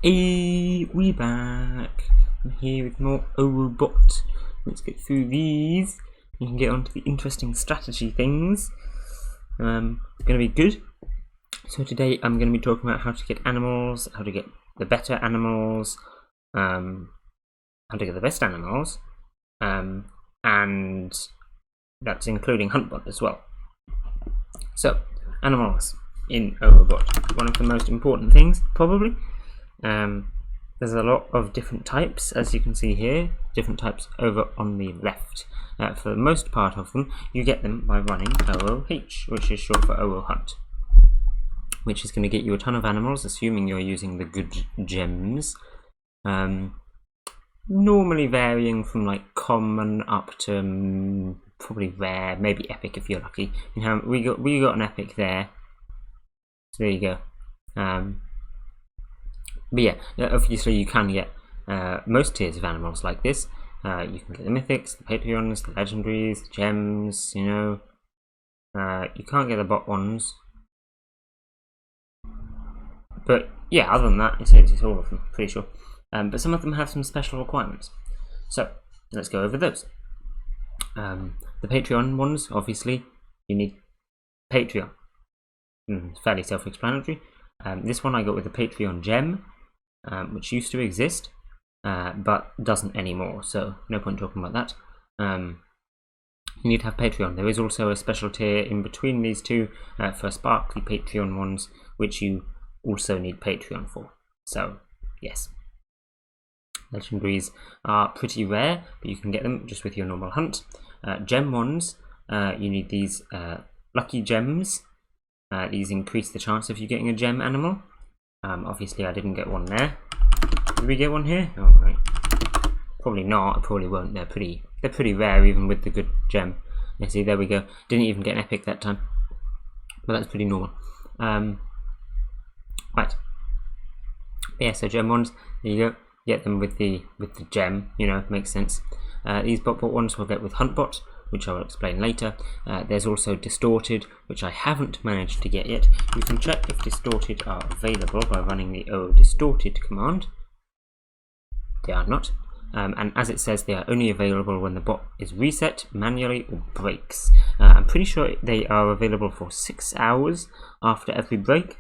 Hey, we back. I'm here with more Huntbot. Let's get through these. You can get onto the interesting strategy things. Gonna be good. So today I'm gonna be talking about how to get animals, how to get the better animals, how to get the best animals, and that's including Huntbot as well. So animals in Huntbot, one of the most important things probably. There's a lot of different types, as you can see here, different types over on the left. For the most part of them, you get them by running OOH, which is short for OO Hunt, which is going to get you a ton of animals, assuming you're using the good gems. Normally varying from like common up to probably rare, maybe epic if you're lucky. You know, we got an epic there, so there you go. But yeah, obviously you can get most tiers of animals like this. You can get the mythics, the patreons, the legendaries, the gems, you know. You can't get the bot ones. But yeah, other than that, it's all of them, pretty sure. But some of them have some special requirements. So, let's go over those. The Patreon ones, obviously, you need Patreon. Fairly self-explanatory. This one I got with the Patreon gem, which used to exist, but doesn't anymore, so no point talking about that. You need to have Patreon. There is also a special tier in between these two for sparkly Patreon ones, which you also need Patreon for. So, yes. Legendaries are pretty rare, but you can get them just with your normal hunt. Gem ones, you need these lucky gems. These increase the chance of you getting a gem animal. Obviously I didn't get one there. Did we get one here? Oh, right. Probably not, I probably won't. They're pretty rare even with the good gem. You see, there we go. Didn't even get an epic that time. But that's pretty normal. Right. Yeah, so gem ones, there you go. Get them with the gem, you know, makes sense. These bot ones we'll get with Huntbot, which I will explain later. There's also Distorted, which I haven't managed to get yet. You can check if Distorted are available by running the Distorted command. They are not. And as it says, they are only available when the bot is reset, manually, or breaks. I'm pretty sure they are available for 6 hours after every break.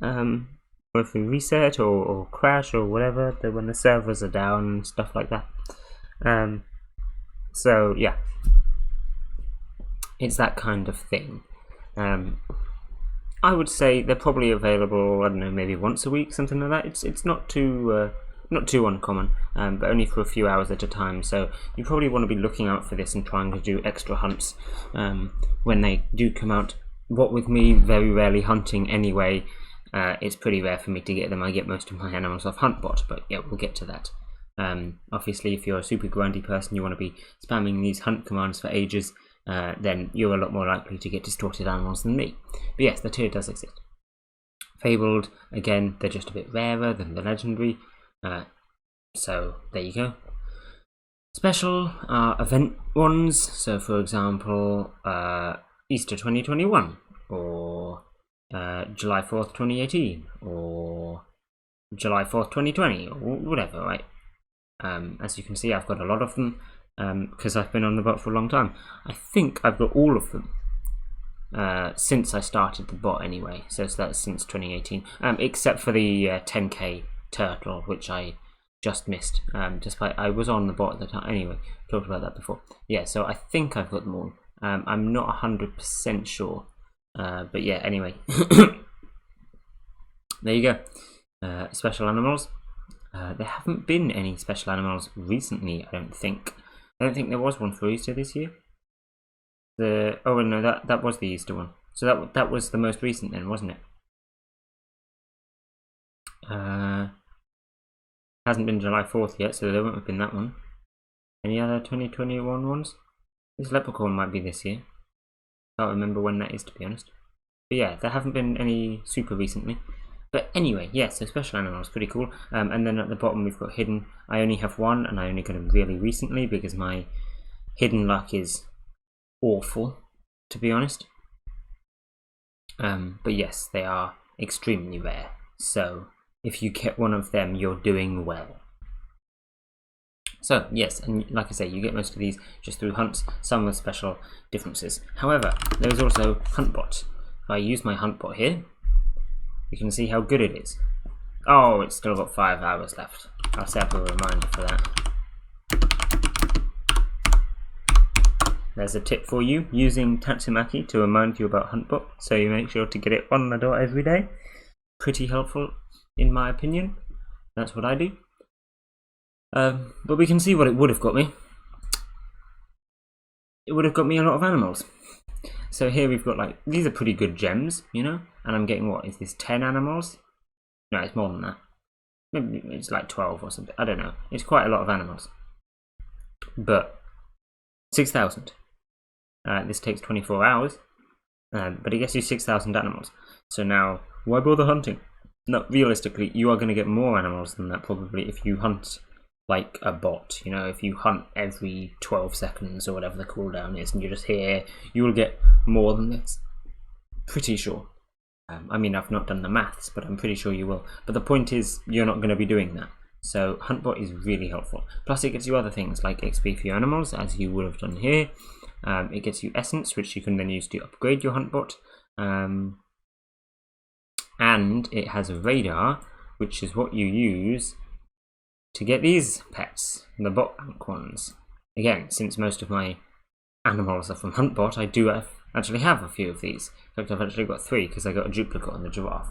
Or if we reset or crash or whatever, when the servers are down and stuff like that. So yeah, it's that kind of thing. I would say they're probably available, I don't know, maybe once a week, something like that. It's not too uncommon, but only for a few hours at a time. So you probably want to be looking out for this and trying to do extra hunts when they do come out. What with me very rarely hunting anyway, it's pretty rare for me to get them. I get most of my animals off Huntbot, but yeah, we'll get to that. Obviously, if you're a super grindy person, you want to be spamming these hunt commands for ages, then you're a lot more likely to get distorted animals than me. But yes, the tier does exist. Fabled, again, they're just a bit rarer than the legendary, so there you go. Special are event ones, so for example, Easter 2021, or July 4th 2018, or July 4th 2020, or whatever, right? As you can see, I've got a lot of them because I've been on the bot for a long time. I think I've got all of them since I started the bot anyway, so that's since 2018, except for the 10k turtle, which I just missed. Despite I was on the bot at the time anyway. Talked about that before. Yeah, so I think I've got them all. I'm not 100% sure, but yeah. Anyway, there you go. Special animals. There haven't been any special animals recently. I don't think there was one for Easter this year. Oh no, that was the Easter one. So that was the most recent then, wasn't it? Hasn't been July 4th yet, so there won't have been that one. Any other 2021 ones? This leprechaun might be this year. Can't remember when that is, to be honest. But yeah, there haven't been any super recently. But anyway, yeah, so special animals, pretty cool. And then at the bottom we've got hidden. I only have one, and I only got him really recently because my hidden luck is awful, to be honest. But yes, they are extremely rare. So if you get one of them, you're doing well. So yes, and like I say, you get most of these just through hunts, some with special differences. However, there is also Huntbot. If I use my Huntbot here, you can see how good it is. Oh, it's still got 5 hours left. I'll set up a reminder for that. There's a tip for you, using Tatsumaki to remind you about Huntbot, so you make sure to get it on the dot every day. Pretty helpful, in my opinion. That's what I do. But we can see what it would have got me. It would have got me a lot of animals. So here we've got, like, these are pretty good gems, you know? And I'm getting, what, is this 10 animals? No, it's more than that. Maybe it's like 12 or something. I don't know. It's quite a lot of animals. But 6,000. This takes 24 hours. But it gets you 6,000 animals. So now, why bother hunting? No, realistically, you are going to get more animals than that probably if you hunt like a bot. You know, if you hunt every 12 seconds or whatever the cooldown is and you're just here, you will get more than this. Pretty sure. I mean, I've not done the maths, but I'm pretty sure you will. But the point is, you're not going to be doing that. So Huntbot is really helpful. Plus it gets you other things like XP for your animals, as you would have done here. It gets you essence, which you can then use to upgrade your Huntbot. And it has a radar, which is what you use to get these pets, the bot rank ones. Again, since most of my animals are from Huntbot, I do actually have a few of these. In fact, I've actually got 3 because I got a duplicate on the giraffe.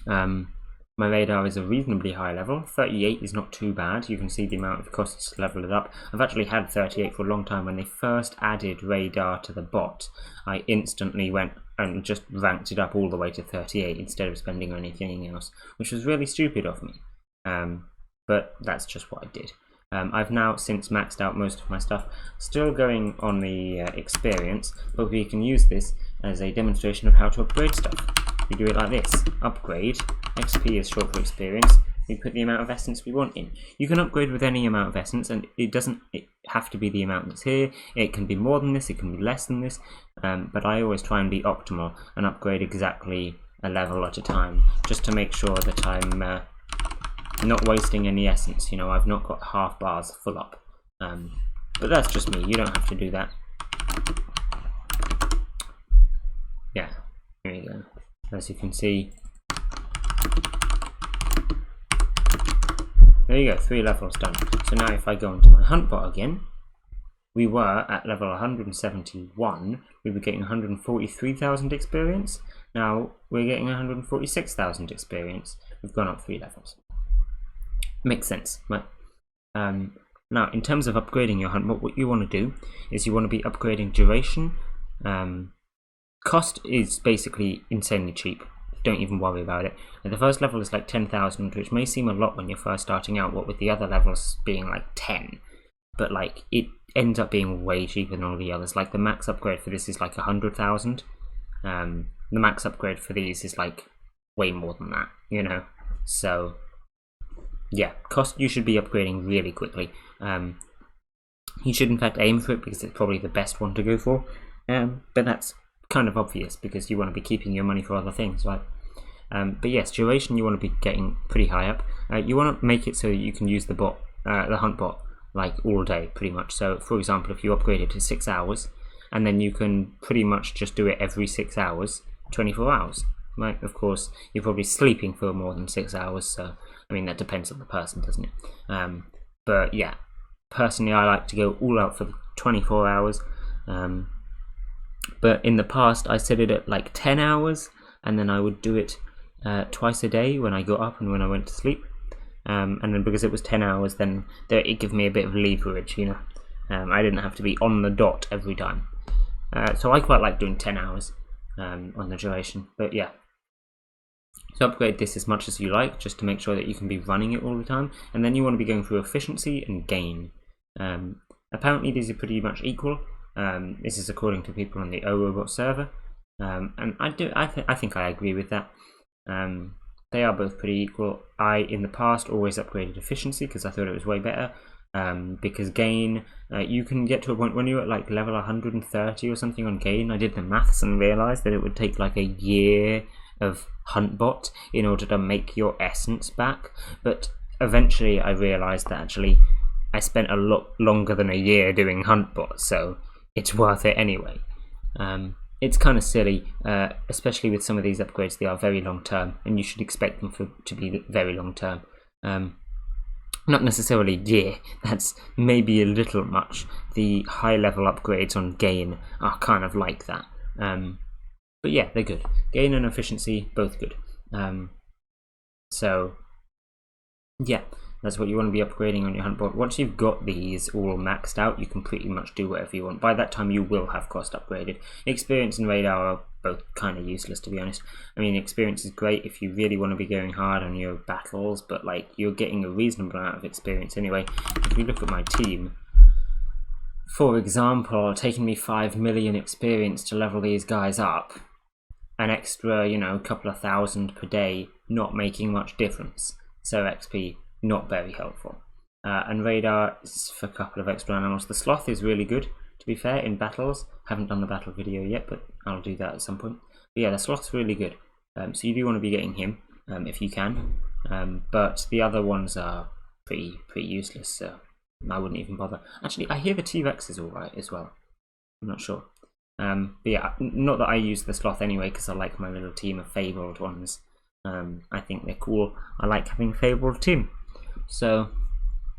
My radar is a reasonably high level. 38 is not too bad. You can see the amount it costs to level it up. I've actually had 38 for a long time. When they first added radar to the bot, I instantly went and just ranked it up all the way to 38 instead of spending on anything else, which was really stupid of me. But that's just what I did. I've now since maxed out most of my stuff, still going on the experience, but we can use this as a demonstration of how to upgrade stuff. We do it like this: upgrade, XP is short for experience, we put the amount of essence we want in. You can upgrade with any amount of essence, and it doesn't have to be the amount that's here. It can be more than this, it can be less than this, but I always try and be optimal and upgrade exactly a level at a time, just to make sure that I'm not wasting any essence. You know, I've not got half bars full up, but that's just me. You don't have to do that. Yeah, here you go. As you can see, there you go, 3 levels done. So now if I go into my Huntbot again, we were at level 171, we were getting 143,000 experience. Now we're getting 146,000 experience. We've gone up 3 levels. Makes sense, right? Now in terms of upgrading your Huntbot, what you want to do is you want to be upgrading duration. Cost is basically insanely cheap. Don't even worry about it. And the first level is like 10,000, which may seem a lot when you're first starting out, what with the other levels being like 10. But like, it ends up being way cheaper than all the others. Like the max upgrade for this is like 100,000. The max upgrade for these is like way more than that, you know? So yeah, cost, you should be upgrading really quickly. You should in fact aim for it because it's probably the best one to go for. But that's kind of obvious because you want to be keeping your money for other things, right? But yes, duration you want to be getting pretty high up. You want to make it so that you can use the bot, the Huntbot, like all day pretty much. So for example, if you upgrade it to 6 hours, and then you can pretty much just do it every 6 hours, 24 hours, right? Of course, you're probably sleeping for more than 6 hours, so I mean that depends on the person, doesn't it? But yeah, personally I like to go all out for the 24 hours. But in the past I set it at like 10 hours, and then I would do it twice a day when I got up and when I went to sleep. And then because it was 10 hours, then it gave me a bit of leverage, you know. I didn't have to be on the dot every time. So I quite like doing 10 hours on the duration. But yeah, so upgrade this as much as you like, just to make sure that you can be running it all the time. And then you want to be going through efficiency and gain. Apparently these are pretty much equal. This is according to people on the ORobot server, and I think I agree with that. They are both pretty equal. I, in the past, always upgraded efficiency because I thought it was way better. Because gain, you can get to a point when you're at like level 130 or something on gain. I did the maths and realised that it would take like a year of Huntbot in order to make your essence back, but eventually I realised that actually I spent a lot longer than a year doing Huntbot, so it's worth it anyway. It's kind of silly, especially with some of these upgrades. They are very long term, and you should expect them to be very long term. Not necessarily year, that's maybe a little much. The high level upgrades on gain are kind of like that. But yeah, they're good. Gain and efficiency, both good. So yeah, that's what you want to be upgrading on your Huntbot. Once you've got these all maxed out, you can pretty much do whatever you want. By that time, you will have cost upgraded. Experience and radar are both kind of useless, to be honest. I mean, experience is great if you really want to be going hard on your battles, but like you're getting a reasonable amount of experience anyway. If we look at my team, for example, taking me 5 million experience to level these guys up, an extra, you know, couple of thousand per day, not making much difference. So XP, not very helpful. And radar is for a couple of extra animals. The sloth is really good, to be fair, in battles. Haven't done the battle video yet, but I'll do that at some point. But yeah, the sloth's really good. So you do want to be getting him if you can. But the other ones are pretty useless, so I wouldn't even bother. Actually, I hear the T-Rex is alright as well. I'm not sure. But yeah, not that I use the sloth anyway, because I like my little team of fabled ones. I think they're cool. I like having a fabled team. So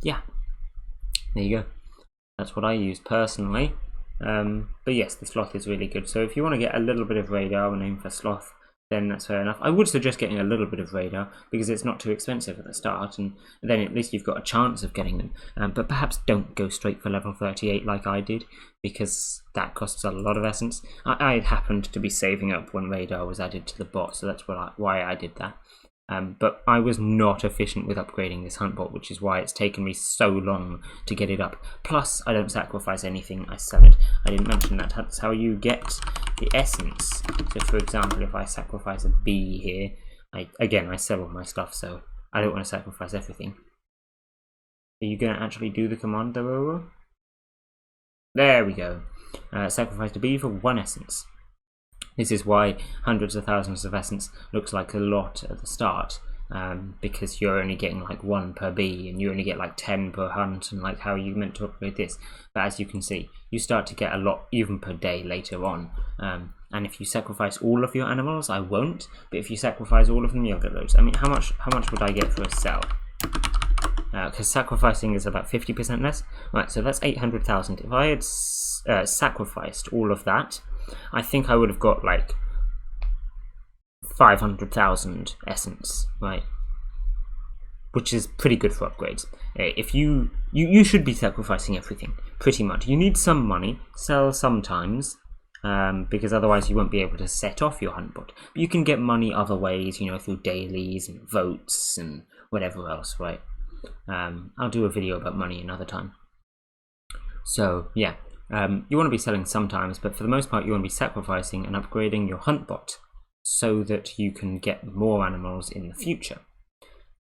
yeah, there you go. That's what I use personally. But yes, the sloth is really good. So if you want to get a little bit of radar and aim for sloth, then that's fair enough. I would suggest getting a little bit of radar because it's not too expensive at the start, and then at least you've got a chance of getting them. But perhaps don't go straight for level 38 like I did, because that costs a lot of essence. I happened to be saving up when radar was added to the bot, so that's why I did that. But I was not efficient with upgrading this Huntbot, which is why it's taken me so long to get it up. Plus, I don't sacrifice anything, I sell it. I didn't mention that. That's how you get the essence. So for example, if I sacrifice a bee here, I sell all my stuff, so I don't want to sacrifice everything. Are you going to actually do the command though, Oro? There we go. Sacrifice a bee for 1 essence. This is why hundreds of thousands of essence looks like a lot at the start, because you're only getting like 1 per bee, and you only get like 10 per hunt, and like how you meant to upgrade this. But as you can see, you start to get a lot even per day later on. And if you sacrifice all of your animals, I won't. But if you sacrifice all of them, you'll get loads. I mean, how much would I get for a cell? Because sacrificing is about 50% less. Right, so that's 800,000. If I had sacrificed all of that, I think I would have got like 500,000 essence, right? Which is pretty good for upgrades. If you should be sacrificing everything, pretty much. You need some money, sell sometimes, because otherwise you won't be able to set off your Huntbot. But you can get money other ways, you know, through dailies and votes and whatever else, right? I'll do a video about money another time. So yeah, you want to be selling sometimes, but for the most part you want to be sacrificing and upgrading your Huntbot so that you can get more animals in the future.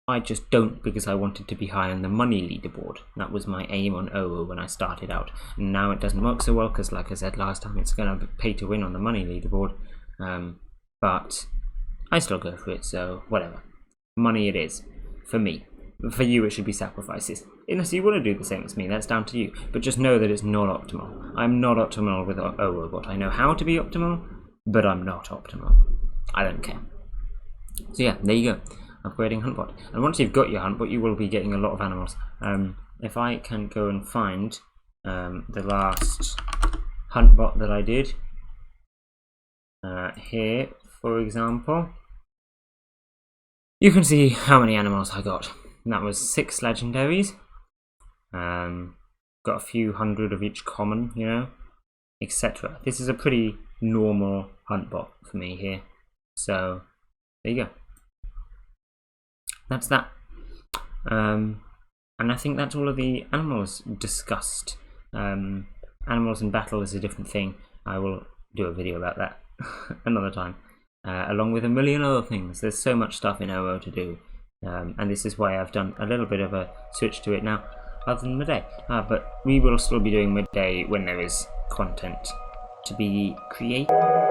I just don't, because I wanted to be high on the money leaderboard. That was my aim on OO when I started out. And now it doesn't work so well because, like I said last time, it's going to pay to win on the money leaderboard. But I still go for it, so whatever. Money it is. For me. For you it should be sacrifices. Unless you want to do the same as me, that's down to you. But just know that it's not optimal. I'm not optimal with OO bot. I know how to be optimal, but I'm not optimal. I don't care. So yeah, there you go. Upgrading Huntbot. And once you've got your Huntbot, you will be getting a lot of animals. If I can go and find the last Huntbot that I did, here, for example, you can see how many animals I got. And that was 6 legendaries. Got a few hundred of each common, you know, etc. This is a pretty normal Huntbot for me here. So there you go. That's that. And I think that's all of the animals discussed. Animals in battle is a different thing. I will do a video about that another time. Along with a million other things. There's so much stuff in OO to do. And this is why I've done a little bit of a switch to it now, other than midday. But we will still be doing midday when there is content to be created.